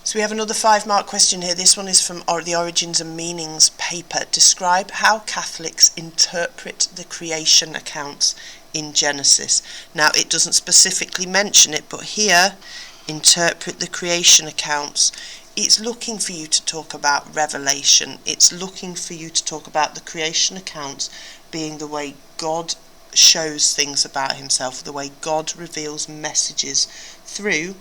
So we have another 5-mark question here. This one is from the Origins and Meanings paper. Describe how Catholics interpret the creation accounts in Genesis. Now, it doesn't specifically mention it, but here, interpret the creation accounts. It's looking for you to talk about revelation. It's looking for you to talk about the creation accounts being the way God shows things about himself, the way God reveals messages through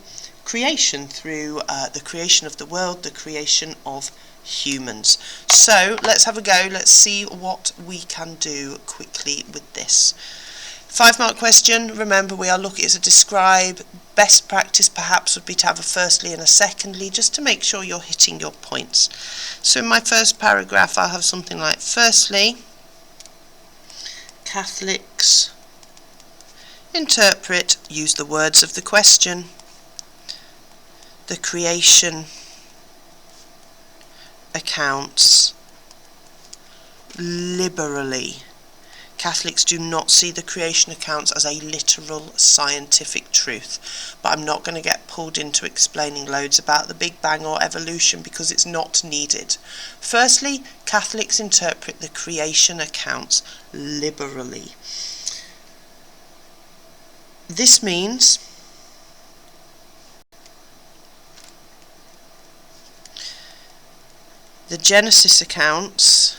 creation, through the creation of the world, the creation of humans. So let's have a go. Let's see what we can do quickly with this. 5-mark question. Remember, we are looking at a describe. Best practice perhaps would be to have a firstly and a secondly, just to make sure you're hitting your points. So in my first paragraph I'll have something like, firstly, Catholics interpret, use the words of the question, the creation accounts liberally. Catholics do not see the creation accounts as a literal scientific truth, but I'm not going to get pulled into explaining loads about the Big Bang or evolution because it's not needed. Firstly, Catholics interpret the creation accounts liberally. This means the Genesis accounts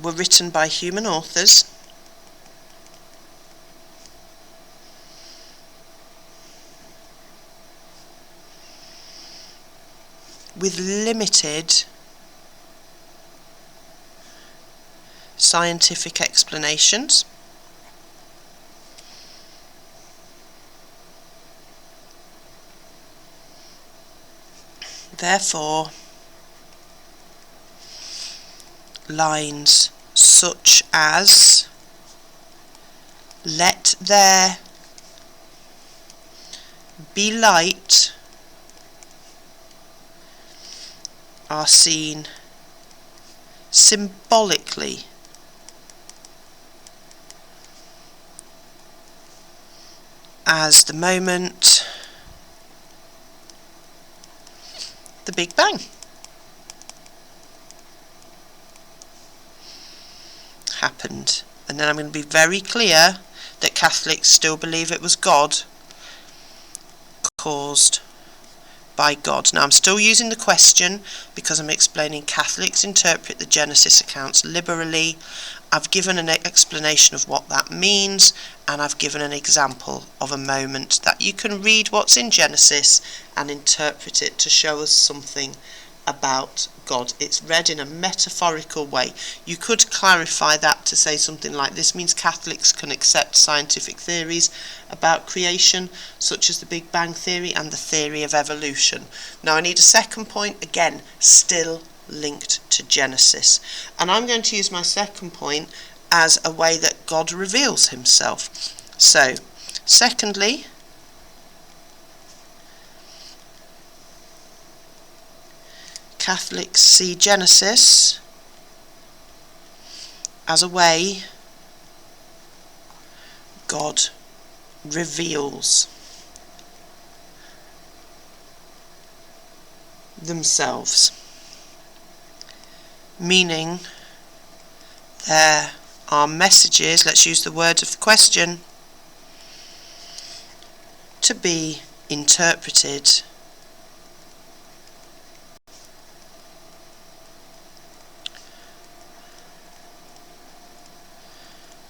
were written by human authors with limited scientific explanations. Therefore, lines such as "Let there be light" are seen symbolically as the moment the Big Bang happened. And then I'm going to be very clear that Catholics still believe it was God, caused by God. Now I'm still using the question because I'm explaining Catholics interpret the Genesis accounts liberally. I've given an explanation of what that means, and I've given an example of a moment that you can read what's in Genesis and interpret it to show us something about God. It's read in a metaphorical way. You could clarify that to say something like, this means Catholics can accept scientific theories about creation, such as the Big Bang theory and the theory of evolution. Now I need a second point, again, still linked to Genesis. And I'm going to use my second point as a way that God reveals himself. So, secondly, Catholics see Genesis as a way God reveals themselves, meaning there are messages, let's use the word of the question, to be interpreted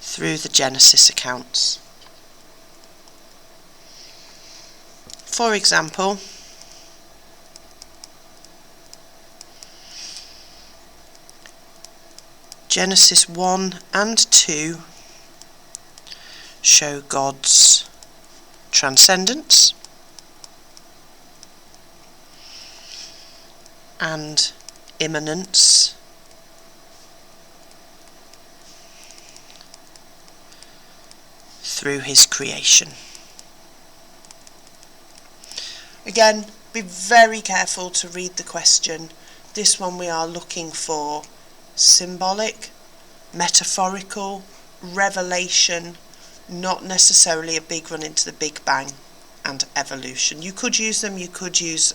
through the Genesis accounts. For example, Genesis 1 and 2 show God's transcendence and immanence through his creation. Again, be very careful to read the question. This one we are looking for symbolic, metaphorical, revelation, not necessarily a big run into the Big Bang and evolution. You could use them, you could use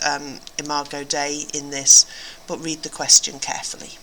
Imago Dei in this, but read the question carefully.